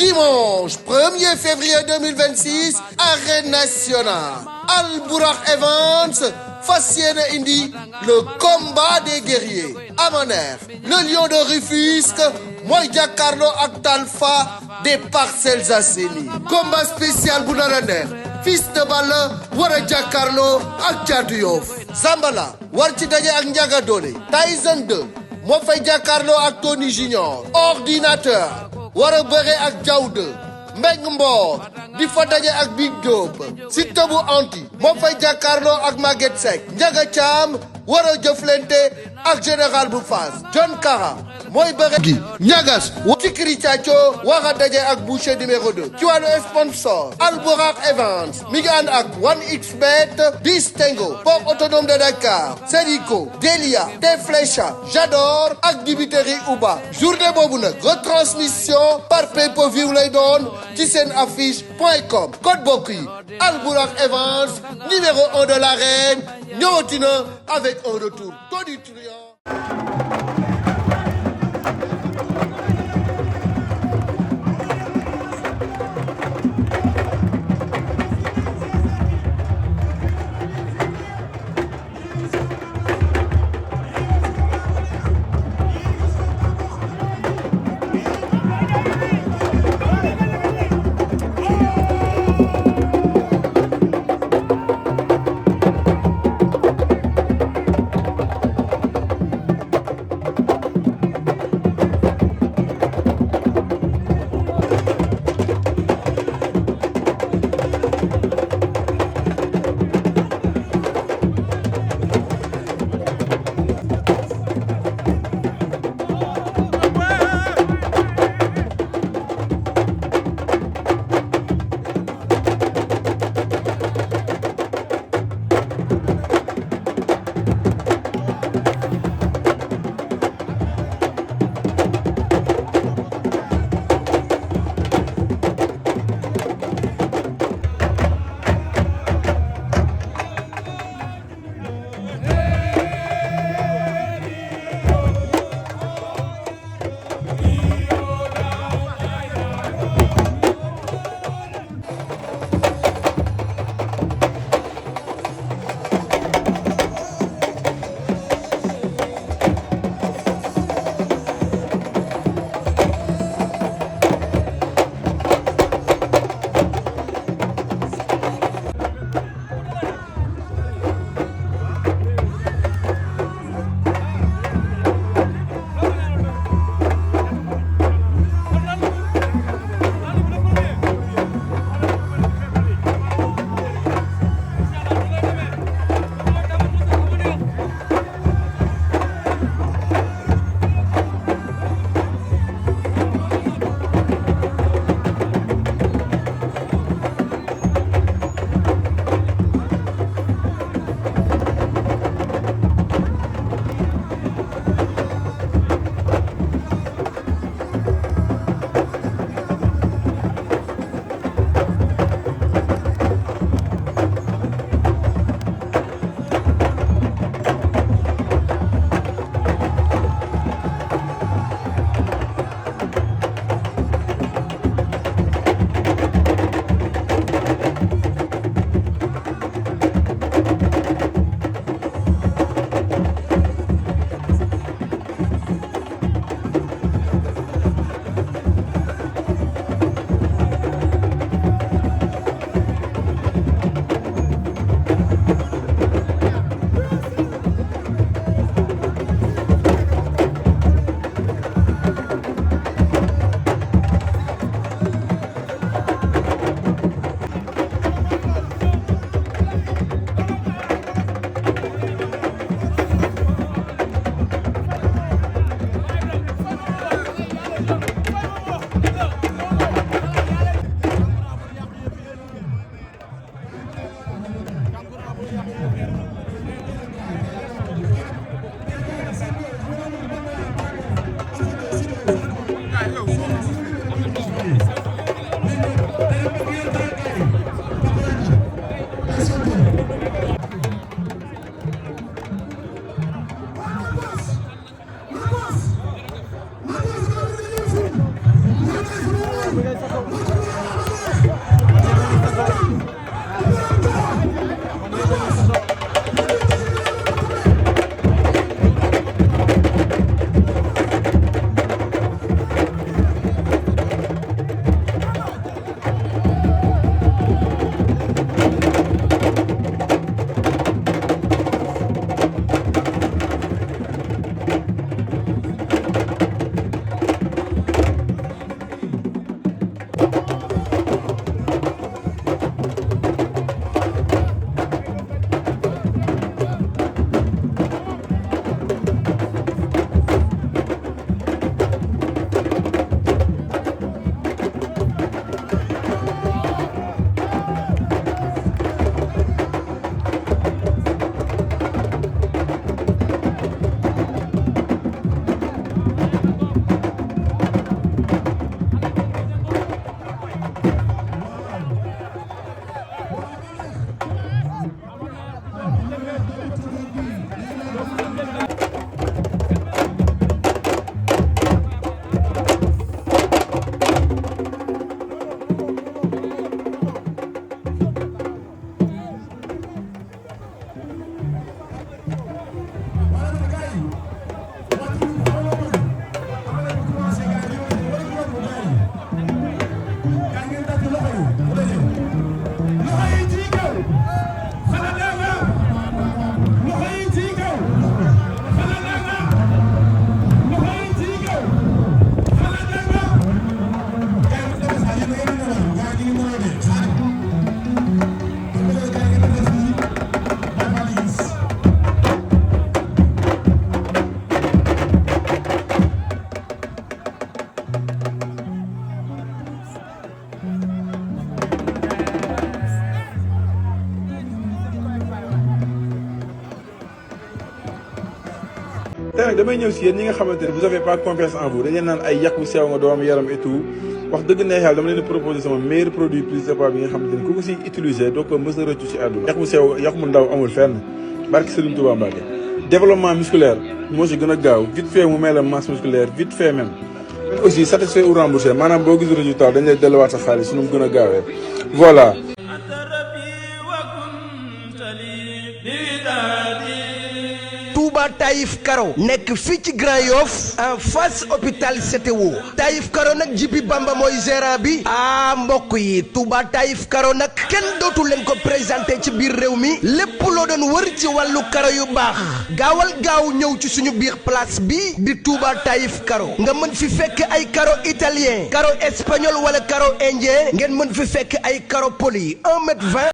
Dimanche 1er février 2026 arène nationale Albourakh Events fas yéene indi le combat des guerriers Amanekh le lion de Rufisque mooy jàkkaarloo ak Talfa des Parcelles Assainies combat spécial bu nar a neex Fils de Balla war a jàkkaarloo ak Thiatou Yoff Zambala war ci daje ak Ndiaga Dolé Tyson 2 moo fay jàkkaarloo ak Tony Junior Ordinateur war a bëre ak Diawde Mbeng Mboor di fa daje ak Big Diop Siteu bu anti moo fay jàkkaarloo ak Maguette Seck Ndiaga Thiam war a jëflante ak Général bu Fass John Kara mooy bëre gi ñagas Cikiri Thiathio war a daje ak Boucher numéro 2 ci wàllu sponsor Albourakh Events mi ngi ànd ak 1xBet Distingo Port autonome de Dakar Serico Delia Deflecha Jador ak dibiteri Uba journée boobu nag retransmission par pay-per-view lay doon ci seen affiche.com code bokk yi Albourakh Events numéro 1 de l'arène ñëwati na avec un retour tonitruant. te nag damay ñëw si yéen ñi nga xamante ne vous avez pas confiance en vous dañ leen naan ay yàq bu sew nga doo am yaram et tout wax dëgg neex yàlla dama leen di proposer sama meilleur produit plus de poids bi nga xamante ni ku ko si utiliser doo ko mës a rëccu si àdduna. yàq bu sew yàq mu ndaw amul fenn barki Serigne Touba Mbacké développement musculaire moo si gën a gaaw vite fait mu may la masse musculaire vite fait même aussi satisfait ou remboursé maanaam boo gis résultat dañ lay delluwaat sa xaalis su nu mu gën a gaawee voilà. Touba Taïf Karo nekk fii ci Grand Yoff en face hôpital CTO Taïf Karo nag Jibi Bamba mooy gérant bi mbokk yi Touba Taïf Karo nag kenn dootu leen ko présenté ci biir réew mi lépp loo doon wër ci wàllu karo yu baax gaawal gaaw ñëw ci suñu biir place bi di Touba Taïf Karo nga mën fi fekk ay karo italien karo espagnol wala karo indien ngeen mën fi fekk ay karo poli 1 m 20